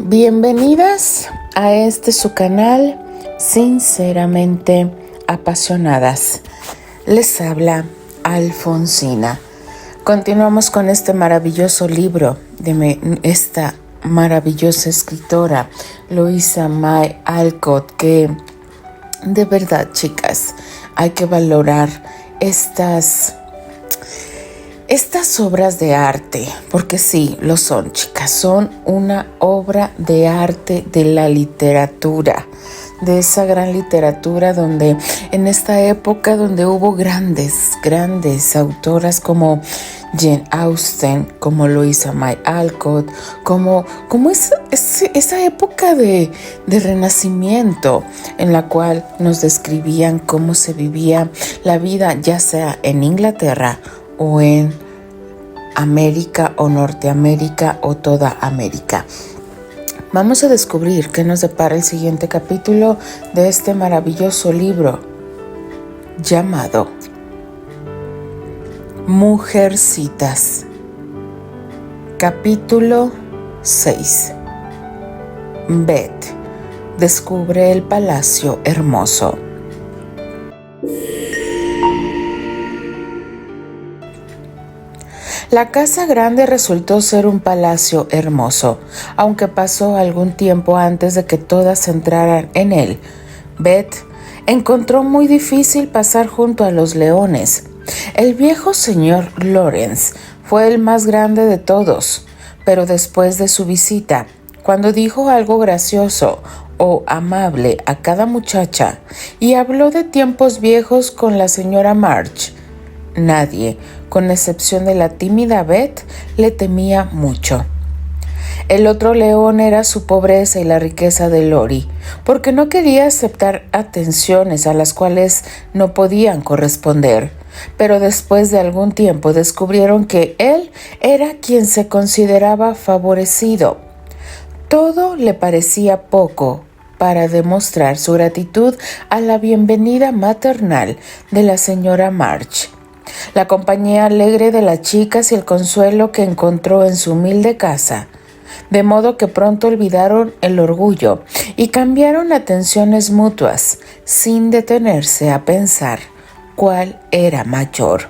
Bienvenidas a su canal Sinceramente Apasionadas. Les habla Alfonsina. Continuamos con este maravilloso libro de esta maravillosa escritora Louisa May Alcott, que de verdad, chicas, hay que valorar estas obras de arte, porque sí, lo son, chicas, son una obra de arte de la literatura, de esa gran literatura donde en esta época donde hubo grandes autoras como Jane Austen, como Louisa May Alcott, como esa época de renacimiento en la cual nos describían cómo se vivía la vida, ya sea en Inglaterra o en América o Norteamérica o toda América. Vamos a descubrir qué nos depara el siguiente capítulo de este maravilloso libro llamado Mujercitas. Capítulo 6. Beth descubre el palacio hermoso. La casa grande resultó ser un palacio hermoso, aunque pasó algún tiempo antes de que todas entraran en él. Beth encontró muy difícil pasar junto a los leones. El viejo señor Lawrence fue el más grande de todos, pero después de su visita, cuando dijo algo gracioso o amable a cada muchacha y habló de tiempos viejos con la señora March, nadie, con excepción de la tímida Beth, le temía mucho. El otro león era su pobreza y la riqueza de Lori, porque no quería aceptar atenciones a las cuales no podían corresponder. Pero después de algún tiempo descubrieron que él era quien se consideraba favorecido. Todo le parecía poco para demostrar su gratitud a la bienvenida maternal de la señora March, la compañía alegre de las chicas y el consuelo que encontró en su humilde casa, de modo que pronto olvidaron el orgullo y cambiaron atenciones mutuas, sin detenerse a pensar cuál era mayor.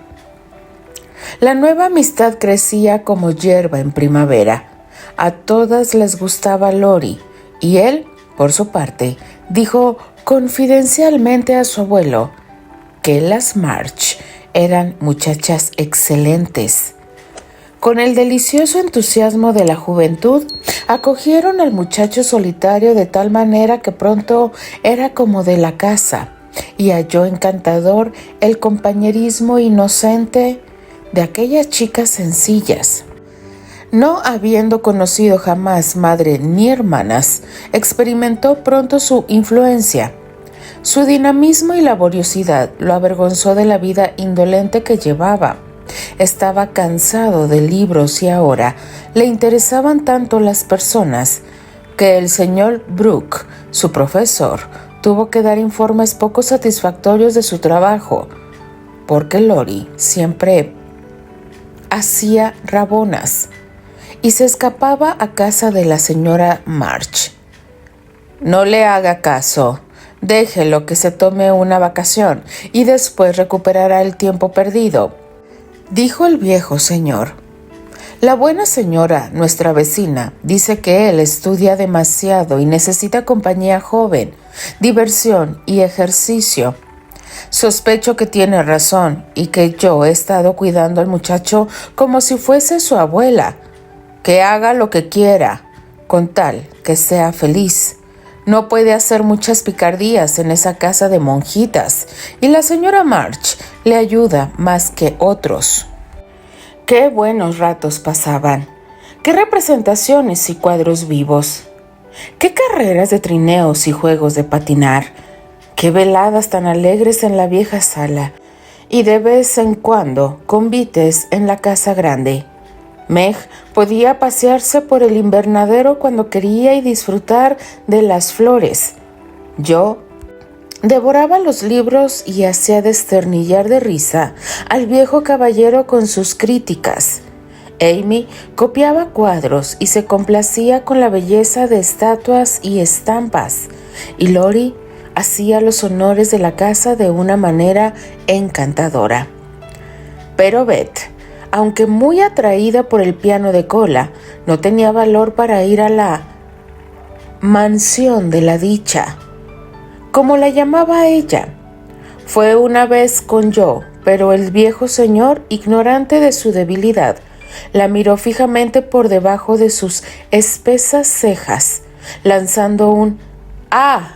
La nueva amistad crecía como hierba en primavera. A todas les gustaba Lori, y él, por su parte, dijo confidencialmente a su abuelo que las March eran muchachas excelentes. Con el delicioso entusiasmo de la juventud, acogieron al muchacho solitario de tal manera que pronto era como de la casa, y halló encantador el compañerismo inocente de aquellas chicas sencillas. No habiendo conocido jamás madre ni hermanas, experimentó pronto su influencia. Su dinamismo y laboriosidad lo avergonzó de la vida indolente que llevaba. Estaba cansado de libros y ahora le interesaban tanto las personas que el señor Brooke, su profesor, tuvo que dar informes poco satisfactorios de su trabajo, porque Lori siempre hacía rabonas y se escapaba a casa de la señora March. No le haga caso. Déjelo que se tome una vacación y después recuperará el tiempo perdido, dijo el viejo señor. La buena señora, nuestra vecina, dice que él estudia demasiado y necesita compañía joven, diversión y ejercicio. Sospecho que tiene razón y que yo he estado cuidando al muchacho como si fuese su abuela. Que haga lo que quiera, con tal que sea feliz. No puede hacer muchas picardías en esa casa de monjitas, y la señora March le ayuda más que otros. Qué buenos ratos pasaban, qué representaciones y cuadros vivos, qué carreras de trineos y juegos de patinar, qué veladas tan alegres en la vieja sala, y de vez en cuando convites en la casa grande. Meg podía pasearse por el invernadero cuando quería y disfrutar de las flores. Yo devoraba los libros y hacía desternillar de risa al viejo caballero con sus críticas. Amy copiaba cuadros y se complacía con la belleza de estatuas y estampas, y Lori hacía los honores de la casa de una manera encantadora. Pero Beth, aunque muy atraída por el piano de cola, no tenía valor para ir a la mansión de la dicha, como la llamaba ella. Fue una vez con Joe, pero el viejo señor, ignorante de su debilidad, la miró fijamente por debajo de sus espesas cejas, lanzando un ¡ah!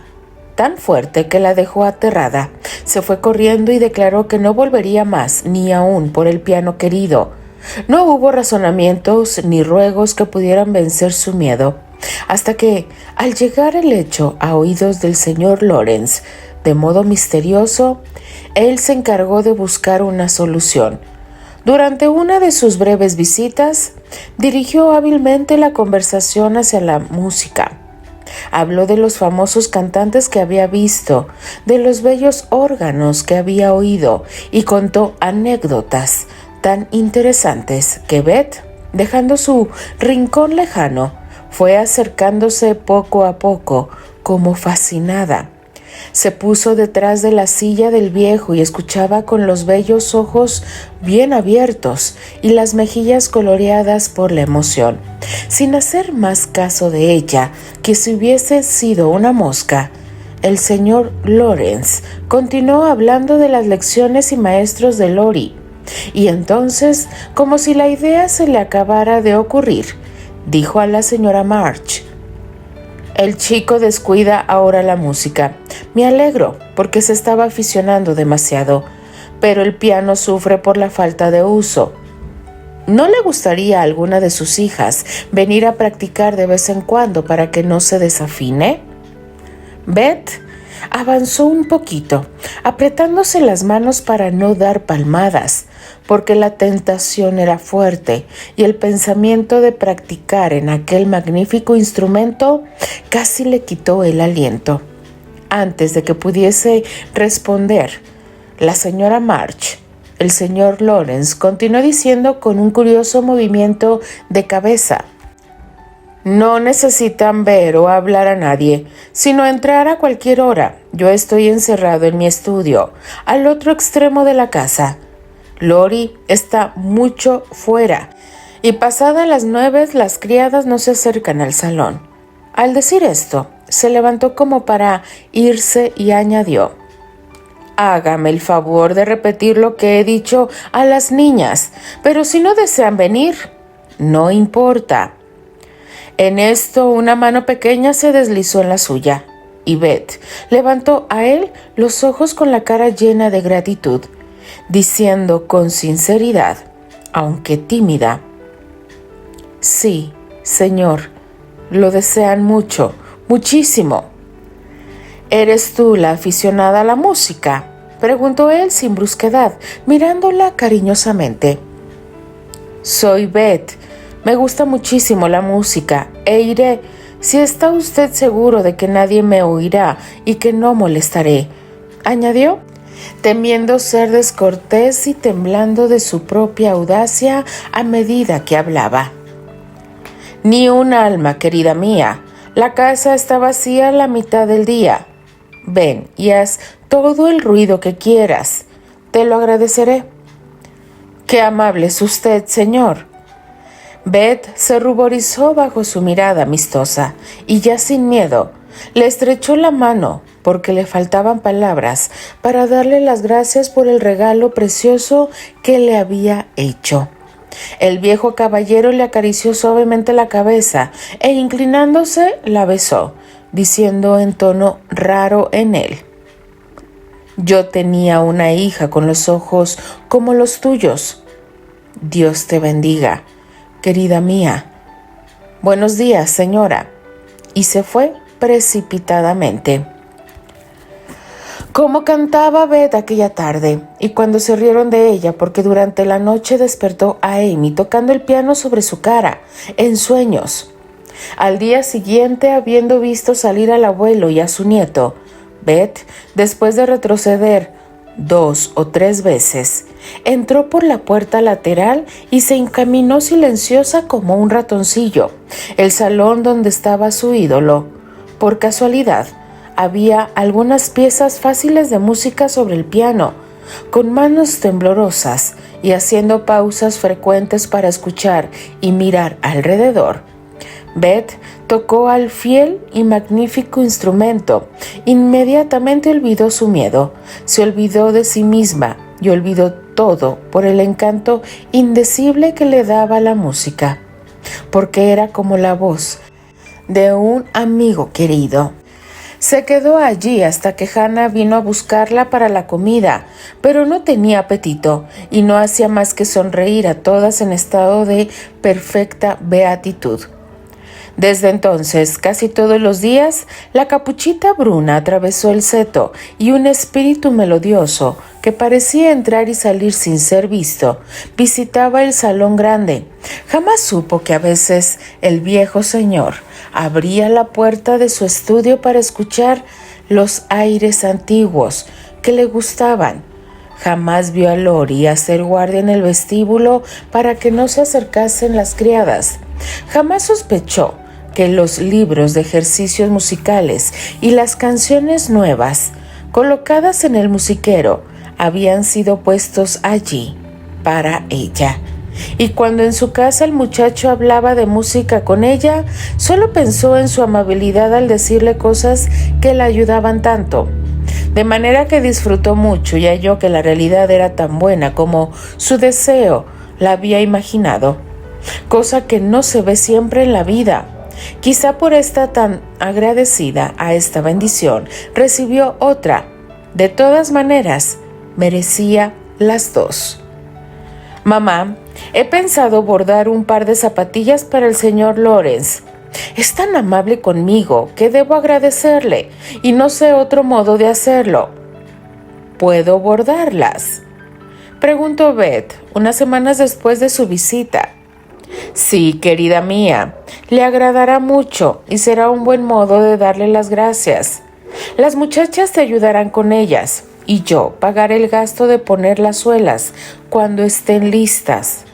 Tan fuerte que la dejó aterrada. Se fue corriendo y declaró que no volvería más, ni aún por el piano querido. No hubo razonamientos ni ruegos que pudieran vencer su miedo, hasta que, al llegar el hecho a oídos del señor Lawrence, de modo misterioso, él se encargó de buscar una solución. Durante una de sus breves visitas, dirigió hábilmente la conversación hacia la música. Habló de los famosos cantantes que había visto, de los bellos órganos que había oído, y contó anécdotas tan interesantes que Beth, dejando su rincón lejano, fue acercándose poco a poco, como fascinada. Se puso detrás de la silla del viejo y escuchaba con los bellos ojos bien abiertos y las mejillas coloreadas por la emoción, sin hacer más caso de ella que si hubiese sido una mosca. El señor Lawrence continuó hablando de las lecciones y maestros de Lori, y entonces, como si la idea se le acabara de ocurrir, dijo a la señora March: «El chico descuida ahora la música. Me alegro, porque se estaba aficionando demasiado, pero el piano sufre por la falta de uso. ¿No le gustaría a alguna de sus hijas venir a practicar de vez en cuando para que no se desafine?» Beth avanzó un poquito, apretándose las manos para no dar palmadas, porque la tentación era fuerte y el pensamiento de practicar en aquel magnífico instrumento casi le quitó el aliento. Antes de que pudiese responder, la señora March, el señor Lawrence continuó diciendo con un curioso movimiento de cabeza: «No necesitan ver o hablar a nadie, sino entrar a cualquier hora. Yo estoy encerrado en mi estudio, al otro extremo de la casa. Lori está mucho fuera, y pasadas las 9 las criadas no se acercan al salón». Al decir esto, se levantó como para irse y añadió: «Hágame el favor de repetir lo que he dicho a las niñas, pero si no desean venir, no importa». En esto una mano pequeña se deslizó en la suya, y Beth levantó a él los ojos con la cara llena de gratitud, diciendo con sinceridad, aunque tímida: «Sí, señor, lo desean mucho, muchísimo». «¿Eres tú la aficionada a la música?», preguntó él sin brusquedad, mirándola cariñosamente. «Soy Beth. Me gusta muchísimo la música, e iré si está usted seguro de que nadie me oirá y que no molestaré», añadió, temiendo ser descortés y temblando de su propia audacia a medida que hablaba. «Ni un alma, querida mía. La casa está vacía la mitad del día. Ven y haz todo el ruido que quieras. Te lo agradeceré». «Qué amable es usted, señor». Beth se ruborizó bajo su mirada amistosa y, ya sin miedo, le estrechó la mano porque le faltaban palabras para darle las gracias por el regalo precioso que le había hecho. El viejo caballero le acarició suavemente la cabeza e, inclinándose, la besó, diciendo en tono raro en él: «Yo tenía una hija con los ojos como los tuyos. Dios te bendiga, querida mía. Buenos días, señora». Y se fue precipitadamente. Como cantaba Beth aquella tarde, y cuando se rieron de ella porque durante la noche despertó a Amy tocando el piano sobre su cara, en sueños. Al día siguiente, habiendo visto salir al abuelo y a su nieto, Beth, después de retroceder 2 o 3 veces. Entró por la puerta lateral y se encaminó silenciosa como un ratoncillo, el salón donde estaba su ídolo. Por casualidad, había algunas piezas fáciles de música sobre el piano, con manos temblorosas y haciendo pausas frecuentes para escuchar y mirar alrededor. Beth tocó al fiel y magnífico instrumento. Inmediatamente olvidó su miedo, se olvidó de sí misma y olvidó todo por el encanto indecible que le daba la música, porque era como la voz de un amigo querido. Se quedó allí hasta que Hannah vino a buscarla para la comida, pero no tenía apetito y no hacía más que sonreír a todas en estado de perfecta beatitud. Desde entonces, casi todos los días, la capuchita bruna atravesó el seto y un espíritu melodioso, que parecía entrar y salir sin ser visto, visitaba el salón grande. Jamás supo que a veces el viejo señor abría la puerta de su estudio para escuchar los aires antiguos que le gustaban. Jamás vio a Lori hacer guardia en el vestíbulo para que no se acercasen las criadas. Jamás sospechó que los libros de ejercicios musicales y las canciones nuevas, colocadas en el musiquero, habían sido puestos allí para ella. Y cuando en su casa el muchacho hablaba de música con ella, solo pensó en su amabilidad al decirle cosas que la ayudaban tanto. De manera que disfrutó mucho y halló que la realidad era tan buena como su deseo la había imaginado, cosa que no se ve siempre en la vida. Quizá por estar tan agradecida a esta bendición, recibió otra. De todas maneras, merecía las dos. Mamá, he pensado bordar un par de zapatillas para el señor Lawrence. Es tan amable conmigo que debo agradecerle y no sé otro modo de hacerlo. ¿Puedo bordarlas?, preguntó Beth unas semanas después de su visita. Sí, querida mía, le agradará mucho y será un buen modo de darle las gracias. Las muchachas te ayudarán con ellas y yo pagaré el gasto de poner las suelas cuando estén listas.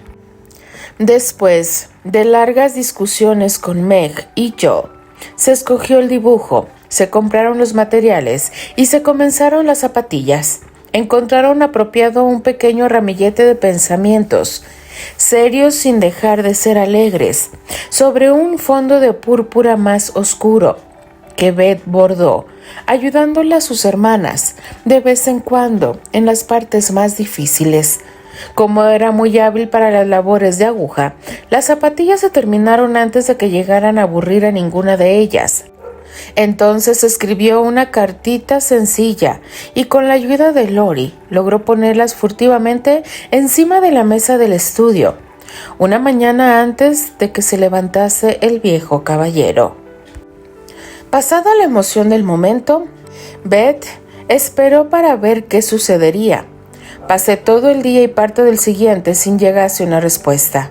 Después de largas discusiones con Meg y yo, se escogió el dibujo, se compraron los materiales y se comenzaron las zapatillas. Encontraron apropiado un pequeño ramillete de pensamientos, serios sin dejar de ser alegres, sobre un fondo de púrpura más oscuro, que Beth bordó, ayudándole a sus hermanas de vez en cuando en las partes más difíciles. Como era muy hábil para las labores de aguja, las zapatillas se terminaron antes de que llegaran a aburrir a ninguna de ellas. Entonces escribió una cartita sencilla y con la ayuda de Lori logró ponerlas furtivamente encima de la mesa del estudio, una mañana antes de que se levantase el viejo caballero. Pasada la emoción del momento, Beth esperó para ver qué sucedería. Pasé todo el día y parte del siguiente sin llegase una respuesta,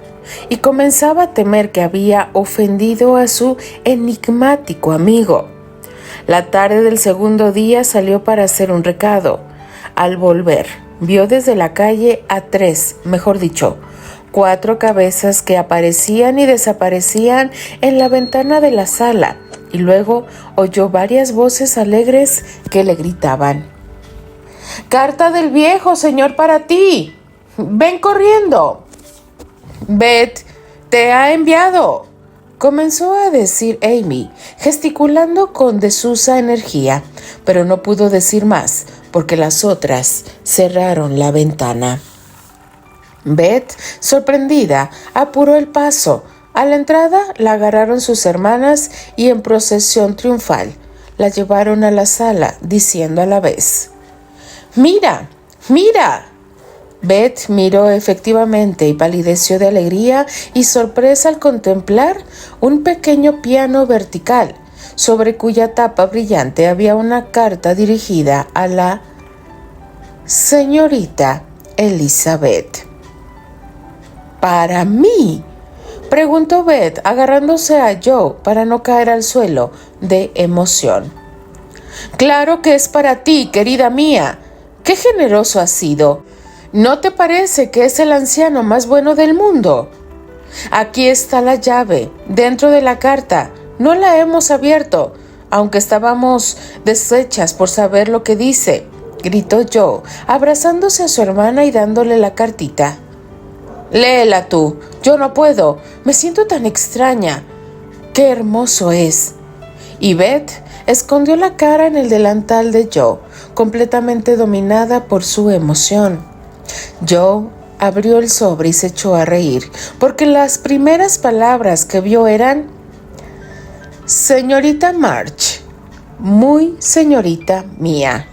y comenzaba a temer que había ofendido a su enigmático amigo. La tarde del segundo día salió para hacer un recado. Al volver, vio desde la calle a cuatro cabezas que aparecían y desaparecían en la ventana de la sala, y luego oyó varias voces alegres que le gritaban: «¡Carta del viejo, señor, para ti! ¡Ven corriendo! Beth te ha enviado», comenzó a decir Amy, gesticulando con desusa energía, pero no pudo decir más porque las otras cerraron la ventana. Beth, sorprendida, apuró el paso. A la entrada la agarraron sus hermanas y en procesión triunfal la llevaron a la sala, diciendo a la vez: «¡Mira! ¡Mira!». Beth miró efectivamente y palideció de alegría y sorpresa al contemplar un pequeño piano vertical, sobre cuya tapa brillante había una carta dirigida a la señorita Elizabeth. «¿Para mí?», preguntó Beth, agarrándose a Joe para no caer al suelo de emoción. «Claro que es para ti, querida mía. ¡Qué generoso has sido! ¿No te parece que es el anciano más bueno del mundo? Aquí está la llave, dentro de la carta. No la hemos abierto, aunque estábamos deshechas por saber lo que dice, gritó Joe, abrazándose a su hermana y dándole la cartita. Léela tú, yo no puedo, me siento tan extraña. ¡Qué hermoso es! Y Beth escondió la cara en el delantal de Joe, completamente dominada por su emoción. Joe abrió el sobre y se echó a reír, porque las primeras palabras que vio eran: Señorita March, muy señorita mía.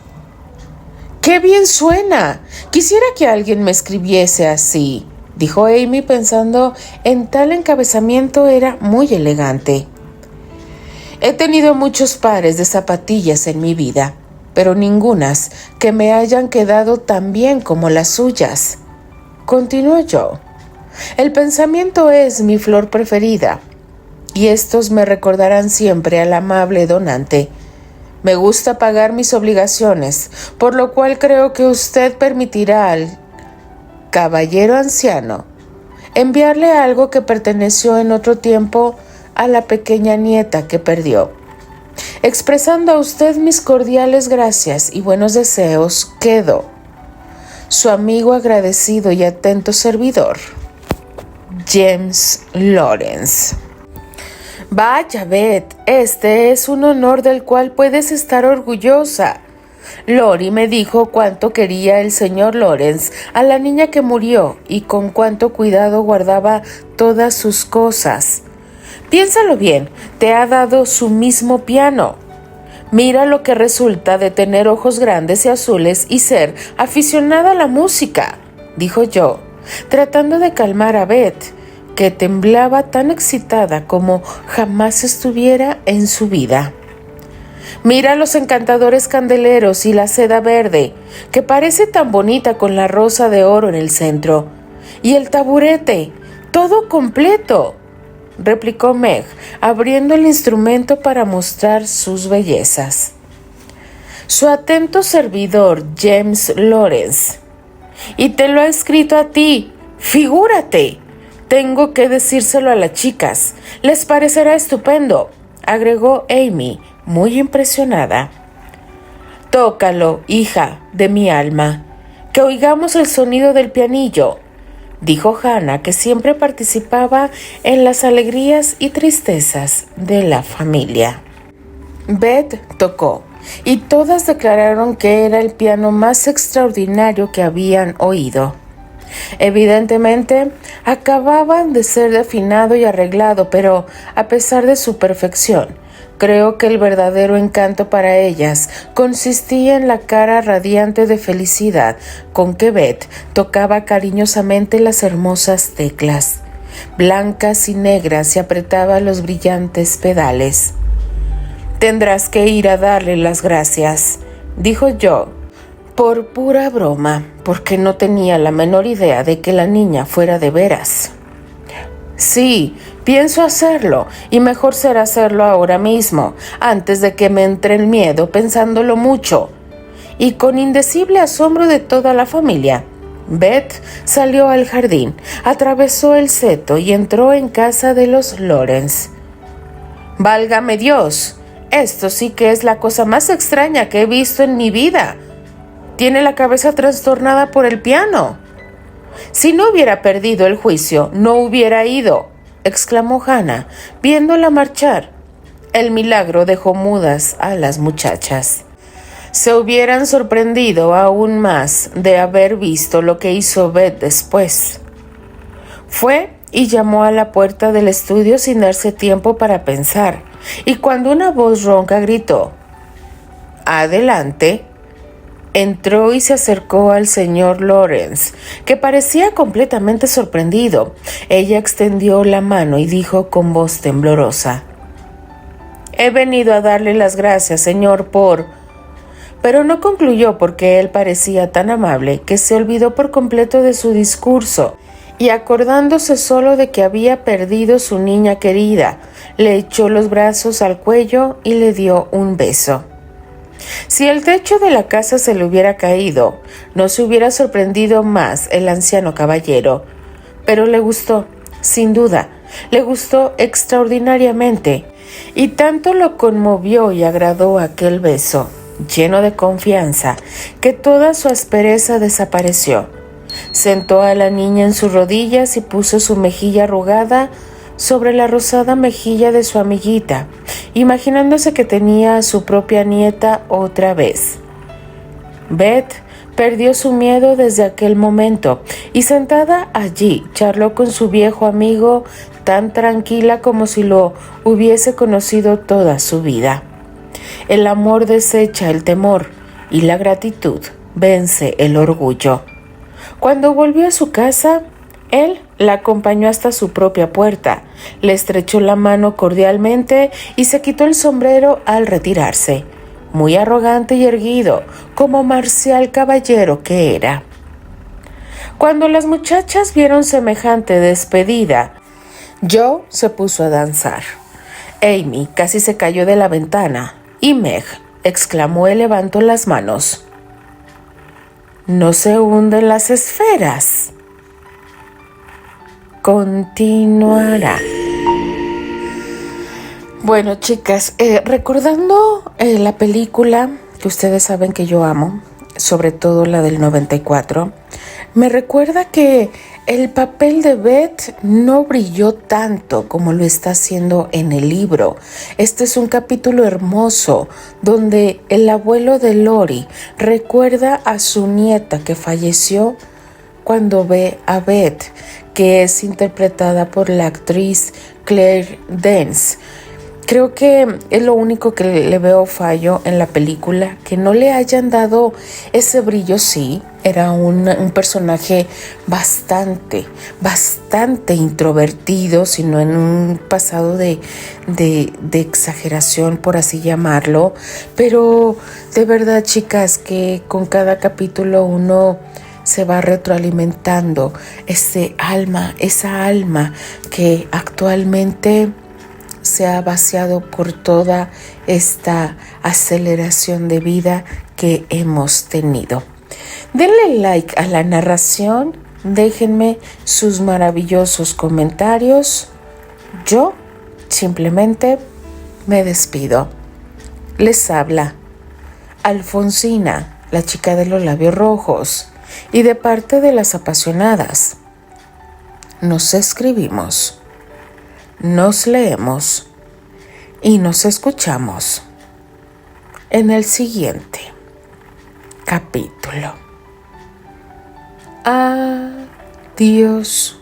¡Qué bien suena! Quisiera que alguien me escribiese así, dijo Amy, pensando en tal encabezamiento era muy elegante. He tenido muchos pares de zapatillas en mi vida, pero ningunas que me hayan quedado tan bien como las suyas, continuó Joe. El pensamiento es mi flor preferida, y estos me recordarán siempre al amable donante. Me gusta pagar mis obligaciones, por lo cual creo que usted permitirá al caballero anciano enviarle algo que perteneció en otro tiempo a la pequeña nieta que perdió. Expresando a usted mis cordiales gracias y buenos deseos, quedo su amigo agradecido y atento servidor, James Lawrence. Vaya, Beth, este es un honor del cual puedes estar orgullosa. Lori me dijo cuánto quería el señor Lawrence a la niña que murió y con cuánto cuidado guardaba todas sus cosas. Piénsalo bien, te ha dado su mismo piano. Mira lo que resulta de tener ojos grandes y azules y ser aficionada a la música, dijo yo, tratando de calmar a Beth, que temblaba tan excitada como jamás estuviera en su vida. Mira los encantadores candeleros y la seda verde, que parece tan bonita con la rosa de oro en el centro. Y el taburete, todo completo, replicó Meg, abriendo el instrumento para mostrar sus bellezas. Su atento servidor, James Lawrence. Y te lo ha escrito a ti, figúrate. Tengo que decírselo a las chicas. Les parecerá estupendo, agregó Amy, muy impresionada. Tócalo, hija de mi alma, que oigamos el sonido del pianillo, dijo Hannah, que siempre participaba en las alegrías y tristezas de la familia. Beth tocó, y todas declararon que era el piano más extraordinario que habían oído. Evidentemente, acababan de ser afinado y arreglado, pero a pesar de su perfección, creo que el verdadero encanto para ellas consistía en la cara radiante de felicidad con que Beth tocaba cariñosamente las hermosas teclas, blancas y negras, y apretaba los brillantes pedales. Tendrás que ir a darle las gracias, dijo yo, por pura broma, porque no tenía la menor idea de que la niña fuera de veras. Sí, pienso hacerlo, y mejor será hacerlo ahora mismo, antes de que me entre el miedo pensándolo mucho. Y con indecible asombro de toda la familia, Beth salió al jardín, atravesó el seto y entró en casa de los Lawrence. ¡Válgame Dios! Esto sí que es la cosa más extraña que he visto en mi vida. Tiene la cabeza trastornada por el piano. Si no hubiera perdido el juicio, no hubiera ido, exclamó Hannah, viéndola marchar. El milagro dejó mudas a las muchachas. Se hubieran sorprendido aún más de haber visto lo que hizo Beth después. Fue y llamó a la puerta del estudio sin darse tiempo para pensar, y cuando una voz ronca gritó: «Adelante», entró y se acercó al señor Lawrence, que parecía completamente sorprendido. Ella extendió la mano y dijo con voz temblorosa: «He venido a darle las gracias, señor, por...». Pero no concluyó porque él parecía tan amable que se olvidó por completo de su discurso, y acordándose solo de que había perdido su niña querida, le echó los brazos al cuello y le dio un beso. Si el techo de la casa se le hubiera caído, no se hubiera sorprendido más el anciano caballero. Pero le gustó, sin duda, le gustó extraordinariamente, y tanto lo conmovió y agradó aquel beso, lleno de confianza, que toda su aspereza desapareció. Sentó a la niña en sus rodillas y puso su mejilla arrugada sobre la rosada mejilla de su amiguita, imaginándose que tenía a su propia nieta otra vez. Beth perdió su miedo desde aquel momento y sentada allí charló con su viejo amigo tan tranquila como si lo hubiese conocido toda su vida. El amor desecha el temor y la gratitud vence el orgullo. Cuando volvió a su casa, él la acompañó hasta su propia puerta, le estrechó la mano cordialmente y se quitó el sombrero al retirarse, muy arrogante y erguido, como marcial caballero que era. Cuando las muchachas vieron semejante despedida, Joe se puso a danzar. Amy casi se cayó de la ventana y Meg exclamó elevando las manos: «No se hunden las esferas. Continuará». Bueno, chicas, recordando la película que ustedes saben que yo amo, sobre todo la del 94, me recuerda que el papel de Beth no brilló tanto como lo está haciendo en el libro. Este es un capítulo hermoso donde el abuelo de Lori recuerda a su nieta que falleció cuando ve a Beth, que es interpretada por la actriz Claire Danes. Creo que es lo único que le veo fallo en la película, que no le hayan dado ese brillo. Sí, era un personaje bastante introvertido, sino en un pasado de exageración, por así llamarlo. Pero de verdad, chicas, que con cada capítulo uno se va retroalimentando esa alma que actualmente se ha vaciado por toda esta aceleración de vida que hemos tenido. Denle like a la narración, déjenme sus maravillosos comentarios. Yo simplemente me despido. Les habla Alfonsina, la chica de los labios rojos, y de parte de las apasionadas. Nos escribimos, nos leemos y nos escuchamos en el siguiente capítulo. Adiós.